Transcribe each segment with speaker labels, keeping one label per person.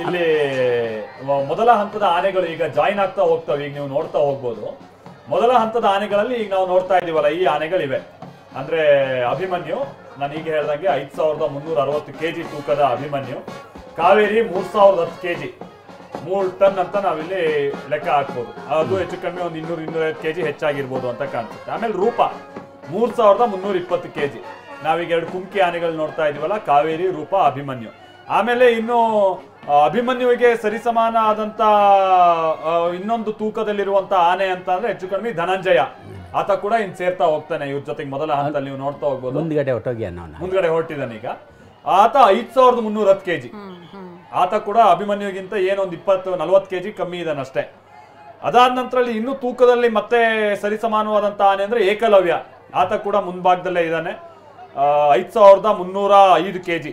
Speaker 1: ಇಲ್ಲಿ ಮೊದಲ ಹಂತದ ಆನೆಗಳು ಈಗ ಜಾಯಿನ್ ಆಗ್ತಾ ಹೋಗ್ತಾವೆ. ಈಗ ನೀವು ನೋಡ್ತಾ ಹೋಗ್ಬೋದು. ಮೊದಲ ಹಂತದ ಆನೆಗಳಲ್ಲಿ ಈಗ ನಾವು ನೋಡ್ತಾ ಇದೀವಲ್ಲ, ಈ ಆನೆಗಳಿವೆ. ಅಂದ್ರೆ ಅಭಿಮನ್ಯು, ನಾನು ಈಗ ಹೇಳ್ದಂಗೆ 5360 kg ತೂಕದ ಅಭಿಮನ್ಯು. ಕಾವೇರಿ 3010 kg, 3 ಟನ್ ಅಂತ ನಾವಿಲ್ಲಿ ಲೆಕ್ಕ ಹಾಕ್ಬೋದು. ಅದು ಹೆಚ್ಚು ಕಮ್ಮಿ ಒಂದು 200-250 kg ಹೆಚ್ಚಾಗಿರ್ಬೋದು ಅಂತ ಕಾಣಿಸುತ್ತೆ. ಆಮೇಲೆ ರೂಪ 3320 kg. ನಾವೀಗ 2 ಕುಮ್ಕಿ ಆನೆಗಳು ನೋಡ್ತಾ ಇದೀವಲ್ಲ, ಕಾವೇರಿ, ರೂಪ, ಅಭಿಮನ್ಯು. ಆಮೇಲೆ ಇನ್ನು ಅಭಿಮನ್ಯುವಿಗೆ ಸರಿಸಮಾನ ಆದಂತ ಇನ್ನೊಂದು ತೂಕದಲ್ಲಿರುವಂತ ಆನೆ ಅಂತ ಅಂದ್ರೆ ಹೆಚ್ಚು ಕಡಿಮೆ ಧನಂಜಯ. ಆತ ಕೂಡ ಇನ್ ಸೇರ್ತಾ ಹೋಗ್ತಾನೆ ಇವ್ರ ಜೊತೆಗೆ. ಮೊದಲ ಹಂತದಲ್ಲಿ ನೀವು ನೋಡ್ತಾ ಹೋಗ್ಬೋದು. ಮುಂದ್ಗಡೆ ಹೊರಟಿದ್ದಾನೆ ಈಗ. ಆತ 5310 kg. ಆತ ಕೂಡ ಅಭಿಮನ್ಯುಗಿಂತ ಏನೊಂದು 20-40 kg ಕಮ್ಮಿ ಇದಾನಷ್ಟೇ. ಅದಾದ ನಂತರ ಇನ್ನು ತೂಕದಲ್ಲಿ ಮತ್ತೆ ಸರಿಸಮಾನವಾದಂತ ಆನೆ ಅಂದ್ರೆ ಏಕಲವ್ಯ. ಆತ ಕೂಡ ಮುಂಭಾಗದಲ್ಲೇ ಇದ್ದಾನೆ, 5305 kg.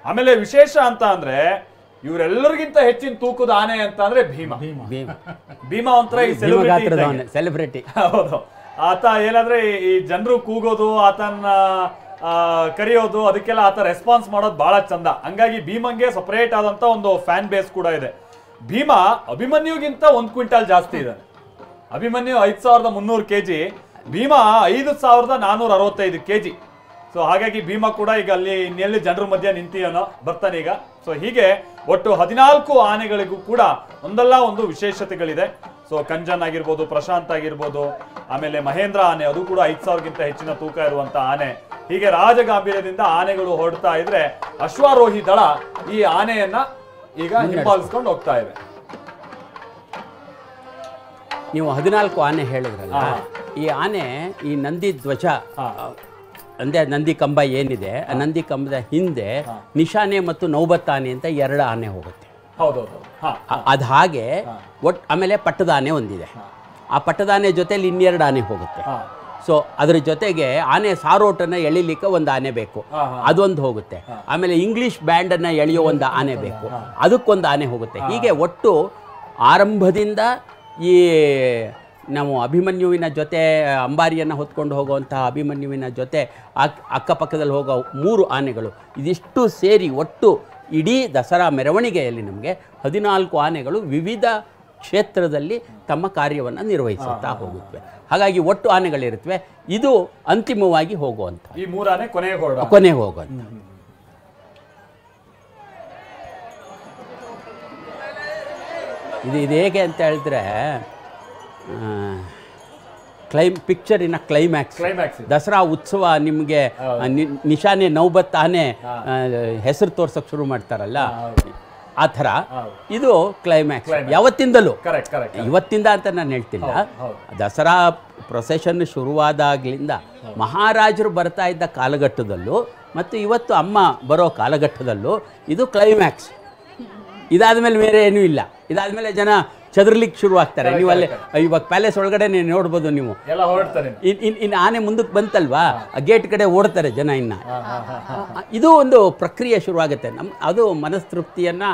Speaker 1: ಆಮೇಲೆ ವಿಶೇಷ ಅಂತ ಅಂದ್ರೆ ಇವರೆಲ್ಲರಿಗಿಂತ ಹೆಚ್ಚಿನ ತೂಕದ ಆನೆ ಅಂತ ಅಂದ್ರೆ ಭೀಮ ಒಂಥರ ಈ
Speaker 2: ಸೆಲೆಬ್ರಿಟಿ.
Speaker 1: ಹೌದು. ಆತ ಏನಾದ್ರೆ ಈ ಜನರು ಕೂಗೋದು, ಆತನ ಕರೆಯೋದು, ಅದಕ್ಕೆಲ್ಲ ಆತ ರೆಸ್ಪಾನ್ಸ್ ಮಾಡೋದು ಬಹಳ ಚಂದ. ಹಂಗಾಗಿ ಭೀಮಂಗೆ ಸಪರೇಟ್ ಆದಂತ ಒಂದು ಫ್ಯಾನ್ ಬೇಸ್ ಕೂಡ ಇದೆ. ಭೀಮ ಅಭಿಮನ್ಯುಗಿಂತ 1 ಕ್ವಿಂಟಾಲ್ ಜಾಸ್ತಿ ಇದ್ದಾನೆ. Abhimanyu 5300 kg, Bhima 5465 kg. So ಹಾಗಾಗಿ ಭೀಮ ಕೂಡ ಈಗ ಅಲ್ಲಿ ಇನ್ನೆಲ್ಲಿ ಜನರ ಮಧ್ಯೆ ನಿಂತಿಯೋನೋ ಬರ್ತಾನೆ ಈಗ. ಸೊ ಹೀಗೆ ಒಟ್ಟು 14 ಆನೆಗಳಿಗೂ ಕೂಡ ಒಂದಲ್ಲ ಒಂದು ವಿಶೇಷತೆಗಳಿದೆ. ಸೊ ಕಂಜನ್ ಆಗಿರ್ಬೋದು, ಪ್ರಶಾಂತ್ ಆಗಿರ್ಬೋದು, ಆಮೇಲೆ ಮಹೇಂದ್ರ ಆನೆ, ಅದು ಕೂಡ 5000ಗಿಂತ ಹೆಚ್ಚಿನ ತೂಕ ಇರುವಂತ ಆನೆ. ಹೀಗೆ ರಾಜಗಾಂಭೀರ್ಯದಿಂದ ಆನೆಗಳು ಹೊರಡ್ತಾ ಇದ್ರೆ ಅಶ್ವಾರೋಹಿ ದಳ ಈ ಆನೆಯನ್ನ ಈಗ ಹಿಂಬಾಲಿಸ್ಕೊಂಡು ಹೋಗ್ತಾ ಇವೆ.
Speaker 2: ನೀವು 14 ಆನೆ ಹೇಳಿದ್ರಲ್ಲ, ಈ ಆನೆ ಈ ನಂದಿ ಧ್ವಜ ಅಂದ್ರೆ ನಂದಿ ಕಂಬ ಏನಿದೆ, ಆ ನಂದಿ ಕಂಬದ ಹಿಂದೆ ನಿಶಾನೆ ಮತ್ತು ನೌಬತ್ತಾನೆ ಅಂತ 2 ಆನೆ ಹೋಗುತ್ತೆ. ಅದು ಹಾಗೆ ಆಮೇಲೆ ಪಟ್ಟದಾನೆ ಒಂದಿದೆ. ಆ ಪಟ್ಟದಾನೆ ಜೊತೆಲಿ 2 ಆನೆ ಹೋಗುತ್ತೆ. ಸೊ ಅದ್ರ ಜೊತೆಗೆ ಆನೆ ಸಾರೋಟನ್ನ ಎಳಿಲಿಕ್ಕೆ ಒಂದು ಆನೆ ಬೇಕು, ಅದೊಂದು ಹೋಗುತ್ತೆ. ಆಮೇಲೆ ಇಂಗ್ಲಿಷ್ ಬ್ಯಾಂಡ್ ಅನ್ನ ಎಳೆಯೋ ಒಂದು ಆನೆ ಬೇಕು, ಅದಕ್ಕೊಂದು ಆನೆ ಹೋಗುತ್ತೆ. ಹೀಗೆ ಒಟ್ಟು ಆರಂಭದಿಂದ ಈ ನಾವು ಅಭಿಮನ್ಯುವಿನ ಜೊತೆ ಅಂಬಾರಿಯನ್ನು ಹೊತ್ಕೊಂಡು ಹೋಗುವಂತಹ ಅಭಿಮನ್ಯುವಿನ ಜೊತೆ ಅಕ್ಕಪಕ್ಕದಲ್ಲಿ ಹೋಗೋ 3 ಆನೆಗಳು, ಇದಿಷ್ಟು ಸೇರಿ ಒಟ್ಟು ಇಡೀ ದಸರಾ ಮೆರವಣಿಗೆಯಲ್ಲಿ ನಮಗೆ 14 ಆನೆಗಳು ವಿವಿಧ ಕ್ಷೇತ್ರದಲ್ಲಿ ತಮ್ಮ ಕಾರ್ಯವನ್ನು ನಿರ್ವಹಿಸುತ್ತಾ ಹೋಗುತ್ತವೆ. ಹಾಗಾಗಿ ಒಟ್ಟು ಆನೆಗಳಿರುತ್ತವೆ. ಇದು ಅಂತಿಮವಾಗಿ ಹೋಗುವಂಥ
Speaker 1: ಈ 3 ಆನೆ
Speaker 2: ಕೊನೆಗೆ ಹೋಗುವಂಥ. ಇದು ಹೇಗೆ ಅಂತ ಹೇಳಿದ್ರೆ ಪಿಕ್ಚರಿನ ಕ್ಲೈಮ್ಯಾಕ್ಸ್. ದಸರಾ ಉತ್ಸವ ನಿಮಗೆ ನಿಶಾನೆ ನೌಬತ್ ಆನೆ ಹೆಸರು ತೋರ್ಸೋಕೆ ಶುರು ಮಾಡ್ತಾರಲ್ಲ, ಆ ಥರ ಇದು ಕ್ಲೈಮ್ಯಾಕ್ಸ್. ಯಾವತ್ತಿಂದಲೂ, ಇವತ್ತಿಂದ ಅಂತ ನಾನು ಹೇಳ್ತಿಲ್ಲ, ದಸರಾ ಪ್ರೊಸೆಷನ್ ಶುರುವಾದಾಗಲಿಂದ ಮಹಾರಾಜರು ಬರ್ತಾ ಇದ್ದ ಕಾಲಘಟ್ಟದಲ್ಲೂ ಮತ್ತು ಇವತ್ತು ಅಮ್ಮ ಬರೋ ಕಾಲಘಟ್ಟದಲ್ಲೂ ಇದು ಕ್ಲೈಮ್ಯಾಕ್ಸ್. ಇದಾದ್ಮೇಲೆ ಬೇರೆ ಏನೂ ಇಲ್ಲ. ಇದಾದ್ಮೇಲೆ ಜನ ಚದರ್ಲಿಕ್ಕೆ ಶುರು ಆಗ್ತಾರೆ. ನೀವು ಅಲ್ಲಿ ಇವಾಗ ಪ್ಯಾಲೇಸ್ ಒಳಗಡೆ ನೋಡ್ಬೋದು. ನೀವು ಇನ್ನು ಆನೆ ಮುಂದಕ್ಕೆ ಬಂತಲ್ವಾ, ಆ ಗೇಟ್ ಕಡೆ ಓಡ್ತಾರೆ ಜನ. ಇದು ಒಂದು ಪ್ರಕ್ರಿಯೆ ಶುರುವಾಗುತ್ತೆ. ಅದು ಮನಸ್ತೃಪ್ತಿಯನ್ನ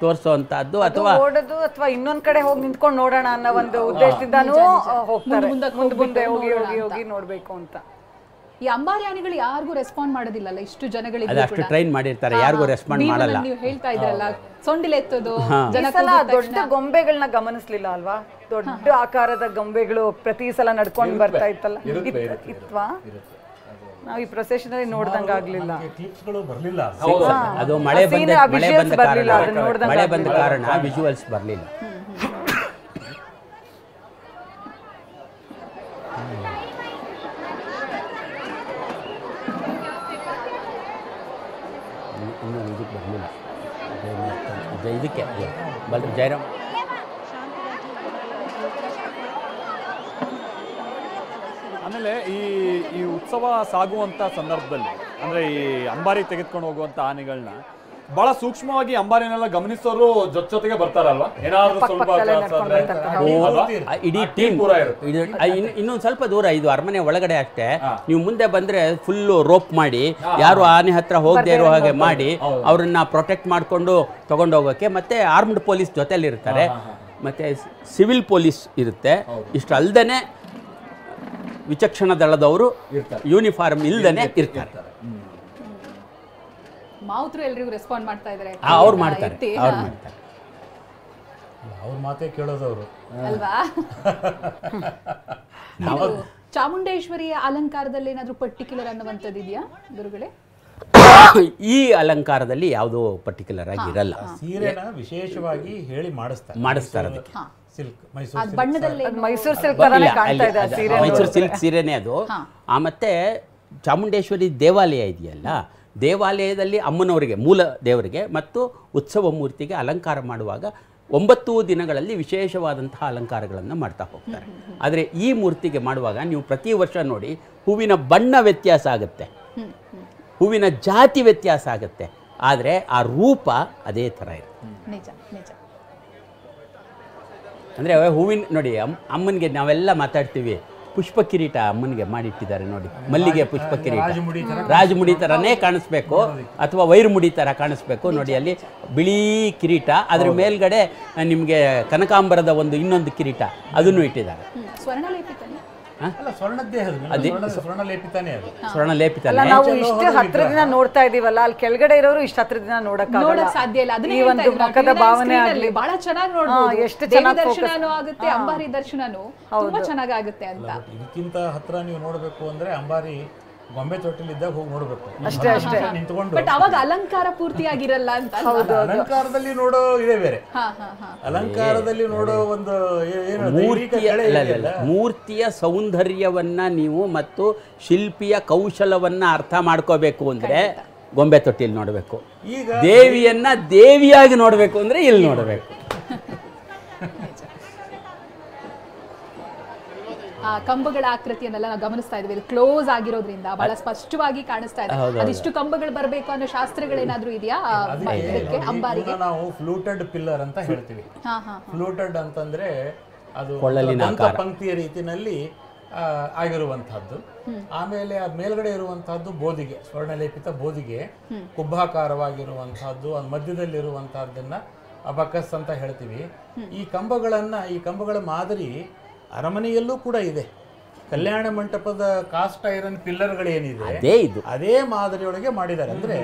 Speaker 2: ತೋರಿಸುವಂತಹದ್ದು, ಅಥವಾ
Speaker 3: ಓಡೋದು ಅಥವಾ ಇನ್ನೊಂದ್ ಕಡೆ ಹೋಗಿ ನಿಂತ್ಕೊಂಡು ನೋಡೋಣ ಅನ್ನೋ ಒಂದು ಉದ್ದೇಶದಿಂದಾನೂ ಹೋಗ್ತಾರೆ, ಮುಂದೆ ಹೋಗಿ ನೋಡ್ಬೇಕು ಅಂತ.
Speaker 4: ಈ ಅಂಬಾರಿ ಆನೆಗಳು ಯಾರಿಗೂ ರೆಸ್ಪಾಂಡ್ ಮಾಡೋದಿಲ್ಲಲ್ಲ, ಇಷ್ಟು ಜನಗಳಿಗೆ
Speaker 2: ಅಷ್ಟು ಟ್ರೈನ್ ಮಾಡಿರ್ತಾರೆ, ಯಾರಿಗೂ ರೆಸ್ಪಾಂಡ್ ಮಾಡಲ್ಲ.
Speaker 4: ನೀವು ಹೇಳ್ತಾ ಇದ್ರಲ್ಲ ಸೊಂಡಿಲೆತ್ತೋದು,
Speaker 3: ದೊಡ್ಡ ಗೊಂಬೆಗಳನ್ನ ಗಮನಿಸ್ಲಿಲ್ಲ ಅಲ್ವಾ? ದೊಡ್ಡ ಆಕಾರದ ಗೊಂಬೆಗಳು ಪ್ರತಿ ಸಲ ನಡ್ಕೊಂಡು ಬರ್ತಾ ಇತ್ತಲ್ಲ, ಇತ್ವಾ? ನಾವು ಈ ಪ್ರೊಸೆಷನ್ ಅಲ್ಲಿ ನೋಡ್ದಂಗ ಆಗ್ಲಿಲ್ಲ.
Speaker 2: ಅದು ಮಳೆ ಬಂದ ಕಾರಣ ವಿಜುವಲ್ಸ್ ಬರಲಿಲ್ಲ. ಇದಕ್ಕೆ ಜಯರಾಮ್
Speaker 1: ಆಮೇಲೆ ಈ ಉತ್ಸವ ಸಾಗುವಂತ ಸಂದರ್ಭದಲ್ಲಿ ಅಂದ್ರೆ ಈ ಅಂಬಾರಿ ತೆಗೆದುಕೊಂಡು ಹೋಗುವಂತ ಆನೆಗಳನ್ನ ಬಹಳ ಸೂಕ್ಷ್ಮವಾಗಿ ಅಂಬಾರಿನೆಲ್ಲ ಗಮನಿಸೋರು ಜೊತೆಗೆ ಬರ್ತಾರಲ್ವಾ? ಏನಾದ್ರು ಸ್ವಲ್ಪ
Speaker 2: ಇಡೀ ಟೀಮ್ ಇನ್ನೊಂದು ಸ್ವಲ್ಪ ದೂರ, ಇದು ಅರಮನೆ ಒಳಗಡೆ ಅಷ್ಟೇ. ನೀವು ಮುಂದೆ ಬಂದ್ರೆ ಫುಲ್ ರೋಪ್ ಮಾಡಿ, ಯಾರು ಆನೆ ಹತ್ರ ಹೋಗದೆ ಇರೋ ಹಾಗೆ ಮಾಡಿ ಅವ್ರನ್ನ ಪ್ರೊಟೆಕ್ಟ್ ಮಾಡ್ಕೊಂಡು ತಗೊಂಡು ಹೋಗೋಕೆ. ಮತ್ತೆ ಆರ್ಮ್ಡ್ ಪೊಲೀಸ್ ಜೊತೆಲಿ ಇರ್ತಾರೆ, ಮತ್ತೆ ಸಿವಿಲ್ ಪೊಲೀಸ್ ಇರುತ್ತೆ. ಇಷ್ಟು ಅಲ್ದೇನೆ ವಿಚಕ್ಷಣ ದಳದವರು ಯೂನಿಫಾರ್ಮ್ ಇಲ್ದೇನೆ ಇರ್ತಾರೆ.
Speaker 4: ಮಾವುತರು ಎಲ್ರಿಗೂ ರೆಸ್ಪಾಂಡ್ ಮಾಡ್ತಾ ಇದ್ದಾರೆ.
Speaker 2: ಅವ್ರು ಮಾಡ್ತಾರೆ.
Speaker 5: ಅವ್ರ ಮಾತೇ ಕೇಳೋದವರು
Speaker 4: ಅಲ್ವಾ? ಇದು ಚಾಮುಂಡೇಶ್ವರಿಯ ಅಲಂಕಾರದಲ್ಲಿ ಏನಾದ್ರೂ ಪರ್ಟಿಕ್ಯುಲರ್ ಅನ್ನುವಂಥದ್ದು ಇದೆಯಾ ಗುರುಗಳೇ?
Speaker 2: ಈ ಅಲಂಕಾರದಲ್ಲಿ ಯಾವುದೋ ಪರ್ಟಿಕ್ಯುಲರ್ ಆಗಿ ಇರಲ್ಲ.
Speaker 5: ಸೀರೆನ ವಿಶೇಷವಾಗಿ ಹೇಳಿ ಮಾಡಿಸ್ತಾರೆ ಅದಕ್ಕೆ. ಸಿಲ್ಕ್ ಮೈಸೂರು
Speaker 4: ಬಣ್ಣದಲ್ಲಿ
Speaker 3: ಮೈಸೂರು ಸಿಲ್ಕ್ ತರಾನೇ ಕಾಣ್ತಾ ಇದೆ ಆ ಸೀರೆ.
Speaker 2: ಮೈಸೂರು ಸಿಲ್ಕ್ ಸೀರೆನೇ ಅದು. ಮತ್ತೆ ಚಾಮುಂಡೇಶ್ವರಿ ದೇವಾಲಯ ಇದೆಯಲ್ಲ, ದೇವಾಲಯದಲ್ಲಿ ಅಮ್ಮನವರಿಗೆ, ಮೂಲ ದೇವರಿಗೆ ಮತ್ತು ಉತ್ಸವ ಮೂರ್ತಿಗೆ ಅಲಂಕಾರ ಮಾಡುವಾಗ 9 ದಿನಗಳಲ್ಲಿ ವಿಶೇಷವಾದಂತಹ ಅಲಂಕಾರಗಳನ್ನು ಮಾಡ್ತಾ ಹೋಗ್ತಾರೆ. ಆದರೆ ಈ ಮೂರ್ತಿಗೆ ಮಾಡುವಾಗ ನೀವು ಪ್ರತಿ ವರ್ಷ ನೋಡಿ, ಹೂವಿನ ಬಣ್ಣ ವ್ಯತ್ಯಾಸ ಆಗುತ್ತೆ, ಹೂವಿನ ಜಾತಿ ವ್ಯತ್ಯಾಸ ಆಗುತ್ತೆ, ಆದರೆ ಆ ರೂಪ ಅದೇ ಥರ ಇರುತ್ತೆ.
Speaker 4: ನಿಜ ನಿಜ.
Speaker 2: ಅಂದರೆ ಹೂವಿನ ನೋಡಿ, ಅಮ್ಮನಿಗೆ ನಾವೆಲ್ಲ ಮಾತಾಡ್ತೀವಿ, ಪುಷ್ಪ ಕಿರೀಟ ಅಮ್ಮನಿಗೆ ಮಾಡಿಟ್ಟಿದ್ದಾರೆ ನೋಡಿ, ಮಲ್ಲಿಗೆ ಪುಷ್ಪ ಕಿರೀಟ ರಾಜಮುಡಿ ಥರನೇ ಕಾಣಿಸ್ಬೇಕು ಅಥವಾ ವೈರಮುಡಿ ಥರ ಕಾಣಿಸ್ಬೇಕು ನೋಡಿ. ಅಲ್ಲಿ ಬಿಳಿ ಕಿರೀಟ, ಅದ್ರ ಮೇಲ್ಗಡೆ ನಿಮಗೆ ಕನಕಾಂಬರದ ಇನ್ನೊಂದು ಕಿರೀಟ ಅದನ್ನು ಇಟ್ಟಿದ್ದಾರೆ.
Speaker 4: ಸ್ವರ್ಣಲೇಪಿತನೇ
Speaker 5: ಸ್ವರ್ಣಲೇಪಿತಾನೆ ಅದು.
Speaker 2: ಸ್ವರ್ಣಲೇಪಿತಾನೆ.
Speaker 3: ನಾವು ಇಷ್ಟು ಹತ್ರ ದಿನ ನೋಡ್ತಾ ಇದೀವಲ್ಲ, ಅಲ್ಲಿ ಕೆಳಗಡೆ ಇರೋರು ಇಷ್ಟು ಹತ್ರ ದಿನ ನೋಡಕ್
Speaker 4: ಸಾಧ್ಯ ಇಲ್ಲ.
Speaker 3: ಈ ಒಂದು ಮುಖದ ಭಾವನೆ ಆಗ್ಲಿ
Speaker 4: ಬಹಳ ಚೆನ್ನಾಗಿ ನೋಡ್ಬೋದು.
Speaker 3: ಎಷ್ಟು ಚೆನ್ನಾಗಿ
Speaker 4: ದರ್ಶನನೂ ಆಗುತ್ತೆ, ಅಂಬಾರಿ ದರ್ಶನನೂ ತುಂಬಾ ಚೆನ್ನಾಗುತ್ತೆ ಅಂತ.
Speaker 5: ಇದಕ್ಕಿಂತ ಹತ್ರ ನೀವು ನೋಡ್ಬೇಕು ಅಂದ್ರೆ ಅಂಬಾರಿ ಗೊಂಬೆ ತೊಟ್ಟಿಲಿದ್ದಾಗ ಹೋಗಿ ನೋಡ್ಬೇಕು
Speaker 3: ಅಷ್ಟೇ ಅಷ್ಟೇ
Speaker 5: ನಿಂತ್ಕೊಂಡು.
Speaker 4: ಬಟ್ ಅವಾಗ ಅಲಂಕಾರ ಪೂರ್ತಿಯಾಗಿರಲ್ಲ ಅಂತ.
Speaker 5: ಅಲಂಕಾರದಲ್ಲಿ ನೋಡೋ ಇದೇ ಬೇರೆ. ಅಲಂಕಾರದಲ್ಲಿ ನೋಡೋ ಒಂದು
Speaker 2: ಮೂರ್ತಿಯ ಸೌಂದರ್ಯವನ್ನ ನೀವು ಮತ್ತು ಶಿಲ್ಪಿಯ ಕೌಶಲವನ್ನ ಅರ್ಥ ಮಾಡ್ಕೋಬೇಕು ಅಂದ್ರೆ ಗೊಂಬೆ ತೊಟ್ಟಿಲಿ ನೋಡಬೇಕು. ಈಗ ದೇವಿಯನ್ನ ದೇವಿಯಾಗಿ ನೋಡಬೇಕು ಅಂದ್ರೆ ಇಲ್ಲಿ ನೋಡಬೇಕು.
Speaker 4: ಕಂಬಗಳ ಆಕೃತಿಯನ್ನೆಲ್ಲ ನಾವು ಗಮನಿಸ್ತಾ ಇದ್ವಿ, ಕ್ಲೋಸ್ ಆಗಿರೋದ್ರಿಂದ ಬಹಳ ಸ್ಪಷ್ಟವಾಗಿ ಕಾಣಿಸ್ತಾ ಇದೆ. ಅದಿಷ್ಟು ಕಂಬಗಳು ಬರಬೇಕು ಅನ್ನೋ ಶಾಸ್ತ್ರಗಳೇನಾದ್ರೂ ಇದೆಯಾ ಅಂಬಾರಿಗೆ?
Speaker 5: ನಾವು ಫ್ಲೂಟೆಡ್ ಪಿಲ್ಲರ್ ಅಂತ ಹೇಳ್ತೀವಿ. ಫ್ಲೂಟೆಡ್ ಅಂತಂದ್ರೆ ಅದು ಪಂಕ್ತಿಯ ರೀತಿನಲ್ಲಿ ಆಗಿರುವಂತಹದ್ದು. ಆಮೇಲೆ ಆ ಮೇಲ್ಗಡೆ ಇರುವಂತಹದ್ದು ಬೋದಿಗೆ, ಸ್ವರ್ಣಲೇಪಿತ ಬೋದಿಗೆ, ಕುಂಭಾಕಾರವಾಗಿರುವಂತಹದ್ದು, ಮಧ್ಯದಲ್ಲಿರುವಂತಹದ್ದನ್ನ ಅಬಕಸ್ ಅಂತ ಹೇಳ್ತೀವಿ. ಈ ಕಂಬಗಳ ಮಾದರಿ ಅರಮನೆಯಲ್ಲೂ ಕೂಡ ಇದೆ. ಕಲ್ಯಾಣ ಮಂಟಪದ ಕಾಸ್ಟ್ ಐರನ್ ಪಿಲ್ಲರ್ಗಳೇನಿದೆ ಅದೇ ಮಾದರಿಯೊಳಗೆ ಮಾಡಿದ್ದಾರೆ. ಅಂದ್ರೆ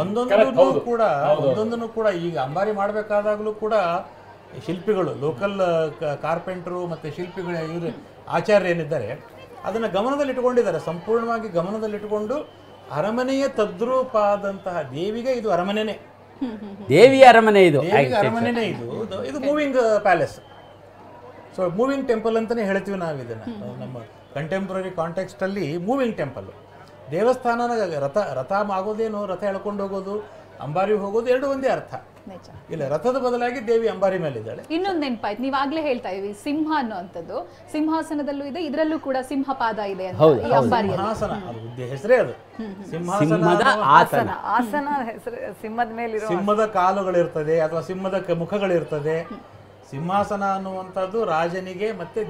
Speaker 5: ಒಂದೊಂದನ್ನು ಕೂಡ ಈಗ ಅಂಬಾರಿ ಮಾಡಬೇಕಾದಾಗಲೂ ಕೂಡ ಶಿಲ್ಪಿಗಳು, ಲೋಕಲ್ ಕಾರ್ಪೆಂಟರು ಮತ್ತೆ ಶಿಲ್ಪಿಗಳ ಇವರು ಆಚಾರ್ಯ ಏನಿದ್ದಾರೆ ಅದನ್ನ ಗಮನದಲ್ಲಿಟ್ಟುಕೊಂಡಿದ್ದಾರೆ. ಸಂಪೂರ್ಣವಾಗಿ ಗಮನದಲ್ಲಿಟ್ಟುಕೊಂಡು ಅರಮನೆಯ ತದ್ರೂಪ ಆದಂತಹ ದೇವಿಗೆ ಇದು ಅರಮನೆನೇ,
Speaker 2: ದೇವಿಯ ಅರಮನೆ, ಇದು
Speaker 5: ಇದು moving palace. So moving temple ಅಂತಲೇ ಹೇಳ್ತೀವಿ ನಾವು ಇದನ್ನು. ನಮ್ಮ ಕಂಟೆಂಪ್ರರಿ ಕಾಂಟೆಕ್ಸ್ಟ್ ಅಲ್ಲಿ ಮೂವಿಂಗ್ ಟೆಂಪಲ್. ದೇವಸ್ಥಾನನ ರಥ ಆಗೋದೇನು, ರಥ ಎಳ್ಕೊಂಡು ಹೋಗೋದು, ಅಂಬಾರಿ ಹೋಗೋದು ಎರಡು ಒಂದೇ ಅರ್ಥ. ಇಲ್ಲ, ರಥದ ಬದಲಾಗಿ ದೇವಿ ಅಂಬಾರಿ ಮೇಲೆ ಇದ್ದಾಳೆ.
Speaker 4: ಇನ್ನೊಂದು ನೆನಪಾಯ್ತು, ನೀವಾಗ್ಲೇ ಹೇಳ್ತಾ ಇದೀವಿ ಸಿಂಹ ಅನ್ನುವಂಥದ್ದು ಸಿಂಹಾಸನದಲ್ಲೂ ಇದೆ, ಇದರಲ್ಲೂ ಕೂಡ ಸಿಂಹಪಾದ ಇದೆ ಅಂತ.
Speaker 5: ಸಿಂಹಾಸನ ಹೆಸರೇ ಅದು,
Speaker 2: ಸಿಂಹಾಸನದ ಆಸನ.
Speaker 3: ಆಸನ ಹೆಸರು ಸಿಂಹದ ಮೇಲೆ,
Speaker 5: ಸಿಂಹದ ಕಾಲುಗಳಿರ್ತದೆ ಅಥವಾ ಸಿಂಹದ ಮುಖಗಳಿರ್ತದೆ. ಸಿಂಹಾಸನ ಅನ್ನುವಂಥದ್ದು ರಾಜನಿಗೆ ಮತ್ತೆ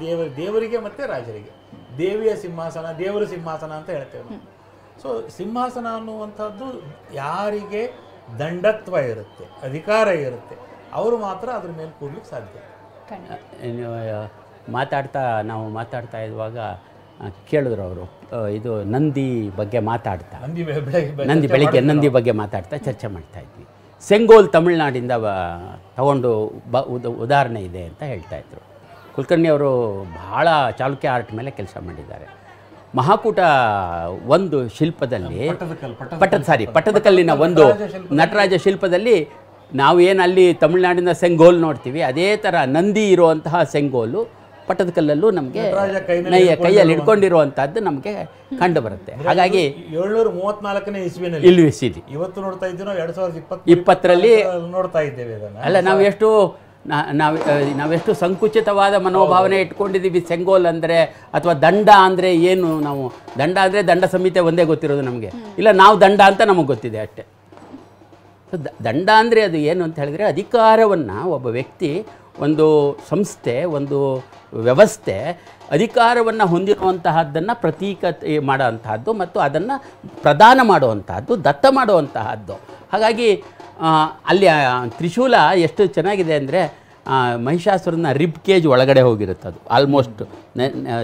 Speaker 5: ದೇವರಿಗೆ ಮತ್ತೆ ರಾಜರಿಗೆ. ದೇವಿಯ ಸಿಂಹಾಸನ, ದೇವರ ಸಿಂಹಾಸನ ಅಂತ ಹೇಳ್ತೇವೆ. ಸೊ ಸಿಂಹಾಸನ ಅನ್ನುವಂಥದ್ದು ಯಾರಿಗೆ ದಂಡತ್ವ ಇರುತ್ತೆ, ಅಧಿಕಾರ ಇರುತ್ತೆ, ಅವರು ಮಾತ್ರ ಅದ್ರ ಮೇಲೆ ಕೂಡ್ಲಿಕ್ಕೆ ಸಾಧ್ಯ.
Speaker 2: ನಾವು ಮಾತಾಡ್ತಾ ಇರುವಾಗ ಕೇಳಿದ್ರು ಅವರು, ಇದು ನಂದಿ ಬಗ್ಗೆ ಮಾತಾಡ್ತಾ, ನಂದಿ ಬಗ್ಗೆ ಮಾತಾಡ್ತಾ ಚರ್ಚೆ ಮಾಡ್ತಾ ಇದ್ವಿ. ಸೆಂಗೋಲ್ ತಮಿಳ್ನಾಡಿಂದ ತಗೊಂಡು ಉದಾಹರಣೆ ಇದೆ ಅಂತ ಹೇಳ್ತಾಯಿದ್ರು. ಕುಲಕರ್ಣಿ ಅವರು ಬಹಳ ಚಾಲುಕ್ಯ ಆರ್ಟ್ ಮೇಲೆ ಕೆಲಸ ಮಾಡಿದ್ದಾರೆ. ಮಹಾಕೂಟ ಒಂದು ಶಿಲ್ಪದಲ್ಲಿ, ಪಟ್ಟದಕಲ್ಲಿನ ಒಂದು ನಟರಾಜ ಶಿಲ್ಪದಲ್ಲಿ ನಾವು ಏನು ಅಲ್ಲಿ ತಮಿಳ್ನಾಡಿನ ಸೆಂಗೋಲ್ ನೋಡ್ತೀವಿ, ಅದೇ ಥರ ನಂದಿ ಇರುವಂತಹ ಸೆಂಗೋಲು ಪಟ್ಟದಕಲ್ಲಲ್ಲೂ ನಮಗೆ ಕೈಯಲ್ಲಿ ಹಿಡ್ಕೊಂಡಿರುವಂತಹದ್ದು ನಮಗೆ ಕಂಡು ಬರುತ್ತೆ. ಹಾಗಾಗಿ
Speaker 5: 734ನೇ ಇಸ್ವಿನಲ್ಲಿ ಇವತ್ತು ನೋಡ್ತಾ ಇದ್ದೀವಿ ನಾವು 2020ರಲ್ಲಿ ನೋಡ್ತಾ ಇದ್ದೇವೆ.
Speaker 2: ಅಲ್ಲ, ನಾವೆಷ್ಟು ಸಂಕುಚಿತವಾದ ಮನೋಭಾವನೆ ಇಟ್ಕೊಂಡಿದ್ದೀವಿ. ಸೆಂಗೋಲ್ ಅಂದರೆ ಅಥವಾ ದಂಡ ಅಂದರೆ ಏನು, ನಾವು ದಂಡ ಅಂದರೆ ದಂಡ ಸಂಹಿತೆ ಒಂದೇ ಗೊತ್ತಿರೋದು ನಮಗೆ. ಇಲ್ಲ, ನಾವು ದಂಡ ಅಂತ ನಮಗೆ ಗೊತ್ತಿದೆ ಅಷ್ಟೇ. ದಂಡ ಅಂದರೆ ಅದು ಏನು ಅಂತ ಹೇಳಿದ್ರೆ, ಅಧಿಕಾರವನ್ನು ಒಬ್ಬ ವ್ಯಕ್ತಿ, ಒಂದು ಸಂಸ್ಥೆ, ಒಂದು ವ್ಯವಸ್ಥೆ ಅಧಿಕಾರವನ್ನು ಹೊಂದಿರುವಂತಹದ್ದನ್ನು ಪ್ರತೀಕತೆ ಮಾಡುವಂತಹದ್ದು ಮತ್ತು ಅದನ್ನು ಪ್ರದಾನ ಮಾಡುವಂತಹದ್ದು, ದತ್ತ ಮಾಡುವಂತಹದ್ದು. ಹಾಗಾಗಿ ಅಲ್ಲಿ ತ್ರಿಶೂಲ ಎಷ್ಟು ಚೆನ್ನಾಗಿದೆ ಅಂದರೆ, ಮಹಿಷಾಸುರನ ರಿಬ್ ಕೇಜ್ ಒಳಗಡೆ ಹೋಗಿರುತ್ತೆ. ಅದು ಆಲ್ಮೋಸ್ಟ್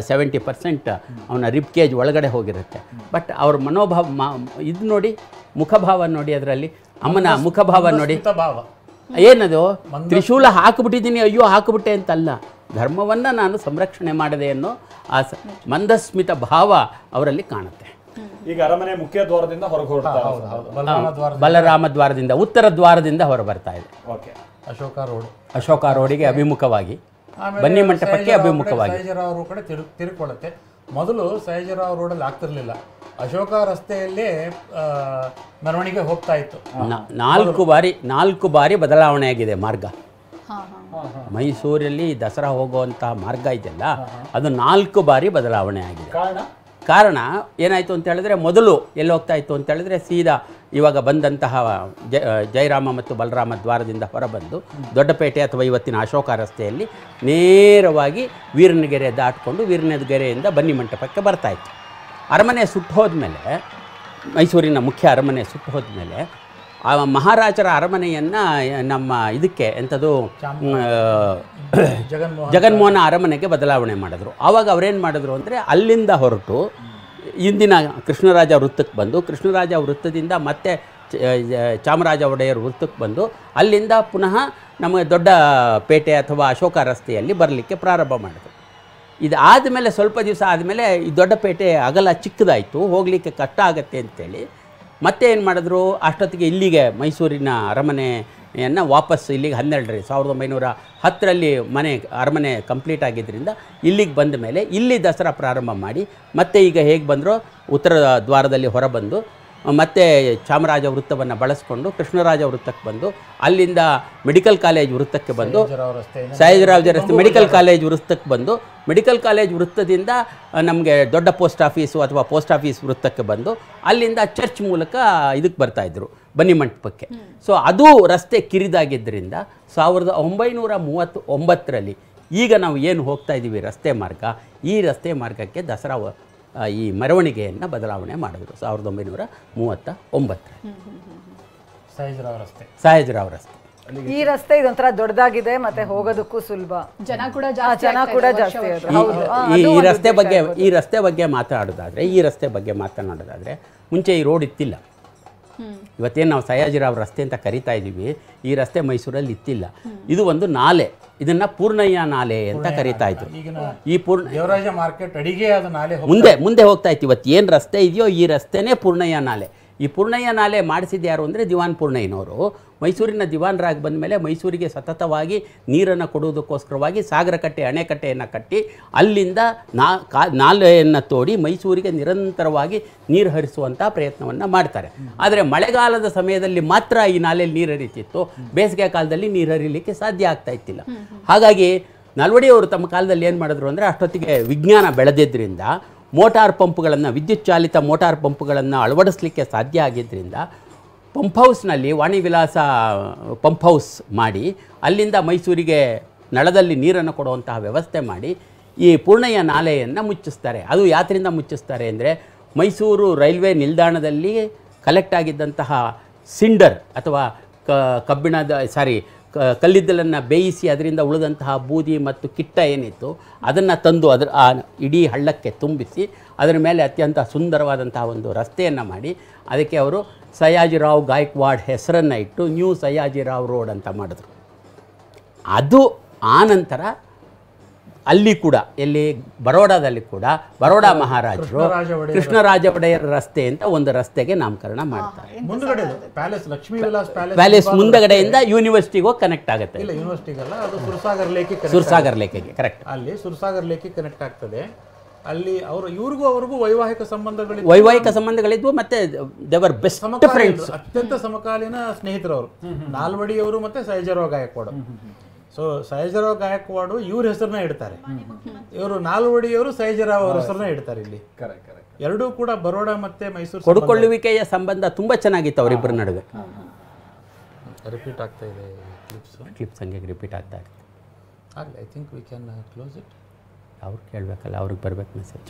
Speaker 2: 70% ಅವನ ರಿಬ್ ಕೇಜ್ ಒಳಗಡೆ ಹೋಗಿರುತ್ತೆ. ಬಟ್ ಅವ್ರ ಮನೋಭಾವ ಇದು ನೋಡಿ, ಮುಖಭಾವ ನೋಡಿ, ಅದರಲ್ಲಿ ಅಮ್ಮನ ಮುಖಭಾವ ನೋಡಿ, ಏನದು ತ್ರಿಶೂಲ ಹಾಕಿಬಿಟ್ಟಿದ್ದೀನಿ ಅಯ್ಯೋ ಹಾಕಿಬಿಟ್ಟೆ ಅಂತಲ್ಲ, ಧರ್ಮವನ್ನು ನಾನು ಸಂರಕ್ಷಣೆ ಮಾಡಿದೆ ಅನ್ನೋ ಆ ಮಂದಸ್ಮಿತ ಭಾವ ಅವರಲ್ಲಿ ಕಾಣುತ್ತೆ.
Speaker 1: ಈಗ ಅರಮನೆ ಮುಖ್ಯ ದ್ವಾರದಿಂದ ಹೊರಗೆ ಹೊರಡ್ತಾ
Speaker 2: ಬಲರಾಮ ದ್ವಾರದಿಂದ ಉತ್ತರ ದ್ವಾರದಿಂದ ಹೊರ ಬರ್ತಾ ಇದೆ.
Speaker 1: ಓಕೆ,
Speaker 2: ಅಶೋಕ ರೋಡಿಗೆ ಅಭಿಮುಖವಾಗಿ, ಬನ್ನಿ ಮಂಟಪಕ್ಕೆ ಅಭಿಮುಖವಾಗಿ.
Speaker 5: ಸಯಾಜಿರಾವ್ ರೋಡ್ ಕಡೆ ತಿರುಕೊಳ್ಳುತ್ತೆ. ಮೊದಲು ಸಯಾಜಿರಾವ್ ರೋಡಲ್ಲಿ ಆಗ್ತಿರ್ಲಿಲ್ಲ, ಅಶೋಕ ರಸ್ತೆಯಲ್ಲೇ ಮೆರವಣಿಗೆ ಹೋಗ್ತಾ ಇತ್ತು.
Speaker 2: 4 ಬಾರಿ ಬದಲಾವಣೆ ಆಗಿದೆ ಮಾರ್ಗ. ಮೈಸೂರಲ್ಲಿ ದಸರಾ ಹೋಗುವಂತಹ ಮಾರ್ಗ ಇದೆಯಲ್ಲ, ಅದು 4 ಬಾರಿ ಬದಲಾವಣೆ ಆಗಿದೆ. ಕಾರಣ ಏನಾಯಿತು ಅಂತ ಹೇಳಿದ್ರೆ, ಮೊದಲು ಎಲ್ಲಿ ಹೋಗ್ತಾ ಇತ್ತು ಅಂತ ಹೇಳಿದ್ರೆ ಸೀದಾ ಇವಾಗ ಬಂದಂತಹ ಜಯರಾಮ ಮತ್ತು ಬಲರಾಮ ದ್ವಾರದಿಂದ ಹೊರಬಂದು ದೊಡ್ಡಪೇಟೆ ಅಥವಾ ಇವತ್ತಿನ ಅಶೋಕ ರಸ್ತೆಯಲ್ಲಿ ನೇರವಾಗಿ ವೀರನಗೆರೆ ದಾಟಿಕೊಂಡು ವೀರನಗೆರೆಯಿಂದ ಬನ್ನಿ ಮಂಟಪಕ್ಕೆ ಬರ್ತಾಯಿತ್ತು. ಅರಮನೆ ಸುಟ್ಟು ಹೋದ್ಮೇಲೆ, ಮೈಸೂರಿನ ಮುಖ್ಯ ಅರಮನೆ ಸುಟ್ಟು ಹೋದ್ಮೇಲೆ ಆ ಮಹಾರಾಜರ ಅರಮನೆಯನ್ನು ನಮ್ಮ ಇದಕ್ಕೆ ಎಂಥದ್ದು ಜಗನ್ಮೋಹನ ಅರಮನೆಗೆ ಬದಲಾವಣೆ ಮಾಡಿದ್ರು. ಆವಾಗ ಅವರೇನು ಮಾಡಿದ್ರು ಅಂದರೆ, ಅಲ್ಲಿಂದ ಹೊರಟು ಇಂದಿನ ಕೃಷ್ಣರಾಜ ವೃತ್ತಕ್ಕೆ ಬಂದು, ಕೃಷ್ಣರಾಜ ವೃತ್ತದಿಂದ ಮತ್ತೆ ಚಾಮರಾಜ ಒಡೆಯರ್ ವೃತ್ತಕ್ಕೆ ಬಂದು, ಅಲ್ಲಿಂದ ಪುನಃ ನಮಗೆ ದೊಡ್ಡ ಪೇಟೆ ಅಥವಾ ಅಶೋಕ ರಸ್ತೆಯಲ್ಲಿ ಬರಲಿಕ್ಕೆ ಪ್ರಾರಂಭ ಮಾಡಿದ್ರು. ಇದು ಆದಮೇಲೆ ಸ್ವಲ್ಪ ದಿವಸ ಆದಮೇಲೆ ಈ ದೊಡ್ಡಪೇಟೆ ಅಗಲ ಚಿಕ್ಕದಾಯಿತು, ಹೋಗಲಿಕ್ಕೆ ಕಷ್ಟ ಆಗುತ್ತೆ ಅಂತೇಳಿ ಮತ್ತೆ ಏನು ಮಾಡಿದ್ರು, ಅಷ್ಟೊತ್ತಿಗೆ ಇಲ್ಲಿಗೆ ಮೈಸೂರಿನ ಅರಮನೆಯನ್ನು ವಾಪಸ್ ಇಲ್ಲಿಗೆ 1910ರಲ್ಲಿ ಅರಮನೆ ಕಂಪ್ಲೀಟ್ ಆಗಿದ್ದರಿಂದ ಇಲ್ಲಿಗೆ ಬಂದ ಮೇಲೆ ಇಲ್ಲಿ ದಸರಾ ಪ್ರಾರಂಭ ಮಾಡಿ, ಮತ್ತೆ ಈಗ ಹೇಗೆ ಬಂದರೋ ಉತ್ತರ ದ್ವಾರದಲ್ಲಿ ಹೊರಬಂದು ಮತ್ತು ಚಾಮರಾಜ ವೃತ್ತವನ್ನು ಬಳಸ್ಕೊಂಡು ಕೃಷ್ಣರಾಜ ವೃತ್ತಕ್ಕೆ ಬಂದು, ಅಲ್ಲಿಂದ ಮೆಡಿಕಲ್ ಕಾಲೇಜ್ ವೃತ್ತಕ್ಕೆ ಬಂದು, ಸಯಾಜಿರಾವ್ ರಸ್ತೆ ಮೆಡಿಕಲ್ ಕಾಲೇಜ್ ವೃತ್ತಕ್ಕೆ ಬಂದು, ಮೆಡಿಕಲ್ ಕಾಲೇಜ್ ವೃತ್ತದಿಂದ ನಮಗೆ ದೊಡ್ಡ ಪೋಸ್ಟ್ ಆಫೀಸು ಅಥವಾ ಪೋಸ್ಟ್ ಆಫೀಸ್ ವೃತ್ತಕ್ಕೆ ಬಂದು, ಅಲ್ಲಿಂದ ಚರ್ಚ್ ಮೂಲಕ ಇದಕ್ಕೆ ಬರ್ತಾಯಿದ್ರು ಬನ್ನಿ ಮಂಟಪಕ್ಕೆ. ಸೊ ಅದು ರಸ್ತೆ ಕಿರಿದಾಗಿದ್ದರಿಂದ 1939ರಲ್ಲಿ ಈಗ ನಾವು ಏನು ಹೋಗ್ತಾ ಇದ್ದೀವಿ ರಸ್ತೆ ಮಾರ್ಗ, ಈ ರಸ್ತೆ ಮಾರ್ಗಕ್ಕೆ ದಸರಾ ಈ ಮೆರವಣಿಗೆಯನ್ನು ಬದಲಾವಣೆ ಮಾಡಿದ್ರು 1939. ಸಯಾಜಿರಾವ್ ರಸ್ತೆ.
Speaker 3: ಈ ರಸ್ತೆ ಇದೊಂಥರ ದೊಡ್ಡದಾಗಿದೆ, ಮತ್ತೆ ಹೋಗೋದಕ್ಕೂ ಸುಲಭ, ಜನ ಕೂಡ ಜಾಸ್ತಿ.
Speaker 2: ಈ ರಸ್ತೆ ಬಗ್ಗೆ ಮಾತನಾಡೋದಾದ್ರೆ ಮುಂಚೆ ಈ ರೋಡ್ ಇತ್ತಿಲ್ಲ. ಇವತ್ತೇನು ನಾವು ಸಯಾಜಿರಾವ್ ರಸ್ತೆ ಅಂತ ಕರಿತಾ ಇದ್ದೀವಿ, ಈ ರಸ್ತೆ ಮೈಸೂರಲ್ಲಿ ಇತ್ತಿಲ್ಲ. ಇದು ಒಂದು ನಾಲೆ, ಇದನ್ನ ಪೂರ್ಣಯ್ಯ ನಾಲೆ ಅಂತ ಕರಿತಾ ಇದ್ರು. ಈ
Speaker 5: ದೇವರಾಜ ಮಾರ್ಕೆಟ್ ಅಡಿಗೆ ಅದು ನಾಲೆ
Speaker 2: ಮುಂದೆ ಹೋಗ್ತಾ ಇತ್ತು. ಇವತ್ತು ಏನು ರಸ್ತೆ ಇದೆಯೋ ಈ ರಸ್ತೆನೇ ಪೂರ್ಣಯ್ಯ ನಾಲೆ. ಈ ಪೂರ್ಣಯ್ಯ ನಾಲೆ ಮಾಡಿಸಿದ್ದು ಯಾರು ಅಂದರೆ ದಿವಾನ್ ಪೂರ್ಣಯ್ಯನವರು. ಮೈಸೂರಿನ ದಿವಾನರಾಗಿ ಬಂದ ಮೇಲೆ ಮೈಸೂರಿಗೆ ಸತತವಾಗಿ ನೀರನ್ನು ಕೊಡುವುದಕ್ಕೋಸ್ಕರವಾಗಿ ಸಾಗರಕಟ್ಟೆ ಅಣೆಕಟ್ಟೆಯನ್ನು ಕಟ್ಟಿ ಅಲ್ಲಿಂದ ನಾಲೆಯನ್ನು ತೋಡಿ ಮೈಸೂರಿಗೆ ನಿರಂತರವಾಗಿ ನೀರು ಹರಿಸುವಂಥ ಪ್ರಯತ್ನವನ್ನು ಮಾಡ್ತಾರೆ. ಆದರೆ ಮಳೆಗಾಲದ ಸಮಯದಲ್ಲಿ ಮಾತ್ರ ಈ ನಾಲೆಯಲ್ಲಿ ನೀರು ಹರಿತಿತ್ತು, ಬೇಸಿಗೆ ಕಾಲದಲ್ಲಿ ನೀರು ಹರಿಲಿಕ್ಕೆ ಸಾಧ್ಯ ಆಗ್ತಾ ಇತ್ತಿಲ್ಲ. ಹಾಗಾಗಿ ನಾಲ್ವಡಿಯವರು ತಮ್ಮ ಕಾಲದಲ್ಲಿ ಏನು ಮಾಡಿದ್ರು ಅಂದರೆ, ಅಷ್ಟೊತ್ತಿಗೆ ವಿಜ್ಞಾನ ಬೆಳೆದಿದ್ದರಿಂದ ಮೋಟಾರ್ ಪಂಪ್ಗಳನ್ನು, ವಿದ್ಯುತ್ ಚಾಲಿತ ಮೋಟಾರ್ ಪಂಪ್ಗಳನ್ನು ಅಳವಡಿಸಲಿಕ್ಕೆ ಸಾಧ್ಯ ಆಗಿದ್ದರಿಂದ ಪಂಪ್ ಹೌಸ್ನಲ್ಲಿ ವಾಣಿ ವಿಲಾಸ ಪಂಪ್ ಹೌಸ್ ಮಾಡಿ ಅಲ್ಲಿಂದ ಮೈಸೂರಿಗೆ ನಳದಲ್ಲಿ ನೀರನ್ನು ಕೊಡುವಂತಹ ವ್ಯವಸ್ಥೆ ಮಾಡಿ ಈ ಪೂರ್ಣಯ್ಯ ನಾಲೆಯನ್ನು ಮುಚ್ಚಿಸ್ತಾರೆ. ಅದು ಯಾತ್ರಿಂದ ಮುಚ್ಚಿಸ್ತಾರೆ ಅಂದರೆ, ಮೈಸೂರು ರೈಲ್ವೆ ನಿಲ್ದಾಣದಲ್ಲಿ ಕಲೆಕ್ಟ್ ಆಗಿದ್ದಂತಹ ಸಿಂಡರ್ ಅಥವಾ ಕಲ್ಲಿದ್ದಲನ್ನು ಬೇಯಿಸಿ ಅದರಿಂದ ಉಳಿದಂತಹ ಬೂದಿ ಮತ್ತು ಕಿಟ್ಟ ಏನಿತ್ತು ಅದನ್ನು ತಂದು ಆ ಇಡೀ ಹಳ್ಳಕ್ಕೆ ತುಂಬಿಸಿ ಅದರ ಮೇಲೆ ಅತ್ಯಂತ ಸುಂದರವಾದಂತಹ ಒಂದು ರಸ್ತೆಯನ್ನು ಮಾಡಿ ಅದಕ್ಕೆ ಅವರು ಸಯಾಜಿರಾವ್ ಗಾಯಕ್ವಾಡ್ ಹೆಸರನ್ನು ಇಟ್ಟು ನ್ಯೂ ಸಯಾಜಿರಾವ್ ರೋಡ್ ಅಂತ ಮಾಡಿದ್ರು. ಅದು ಆನಂತರ ಅಲ್ಲಿ ಕೂಡ ಬರೋಡಾದಲ್ಲಿ ಕೂಡ ಬರೋಡಾ ಮಹಾರಾಜರು ಕೃಷ್ಣರಾಜ ಒಡೆಯರ್ ರಸ್ತೆ ಅಂತ ಒಂದು ರಸ್ತೆಗೆ ನಾಮಕರಣ ಮಾಡ್ತಾರೆ. ಪ್ಯಾಲೇಸ್ ಮುಂದಗಡೆಯಿಂದ ಯೂನಿವರ್ಸಿಟಿಗೆ ಹೋಗಿ ಕನೆಕ್ಟ್ ಆಗುತ್ತೆ. ಸುರಸಾಗರ್ ಲೇಕಿಗೆ ಕರೆಕ್ಟ್.
Speaker 5: ಅಲ್ಲಿ ಸುರಸಾಗರ್ ಲೇಕಿಗೆ ಕನೆಕ್ಟ್ ಆಗ್ತದೆ. ಅಲ್ಲಿ ಅವ್ರಿಗೂ
Speaker 2: ವೈವಾಹಿಕ ಸಂಬಂಧಗಳಿದ್ವು. ಮತ್ತೆ ದೇವರ್ ಬೆಸ್ಟ್ ಫ್ರೆಂಡ್ಸ್,
Speaker 5: ಅತ್ಯಂತ ಸಮಕಾಲೀನ ಸ್ನೇಹಿತರವರು ನಾಲ್ವಡಿಯವರು ಮತ್ತೆ ಸಯಾಜಿರಾವ್ ಗಾಯಕ್ವಾಡ್. ಸೊ ಸಯಾಜಿರಾವ್ ಗಾಯಕ್ವಾಡ್ ಇವ್ರ ಹೆಸರನ್ನ ಇಡ್ತಾರೆ, ಇವರು ನಾಲ್ವಡಿಯವರು ಸಯಾಜಿರಾವ್ ಅವ್ರ ಹೆಸರನ್ನ ಇಡ್ತಾರೆ. ಇಲ್ಲಿ ಎರಡೂ ಕೂಡ ಬರೋಡಾ ಮತ್ತೆ ಮೈಸೂರು
Speaker 2: ಕೊಡುಕೊಳ್ಳುವಿಕೆಯ ಸಂಬಂಧ ತುಂಬಾ ಚೆನ್ನಾಗಿತ್ತು ಅವರಿಬ್ಬರ ನಡುವೆ.
Speaker 5: ರಿಪೀಟ್ ಆಗ್ತಾ ಇದೆ
Speaker 2: ಕ್ಲಿಪ್ಸ್ ಹಂಗೆ ರಿಪೀಟ್ ಆಗ್ತಾ ಇದೆ.
Speaker 5: ಆಗಲಿ, I think we can close it.
Speaker 2: ಅವ್ರು ಕೇಳಬೇಕಲ್ಲ, ಅವ್ರಿಗೆ ಬರ್ಬೇಕು ಮೆಸೇಜ್.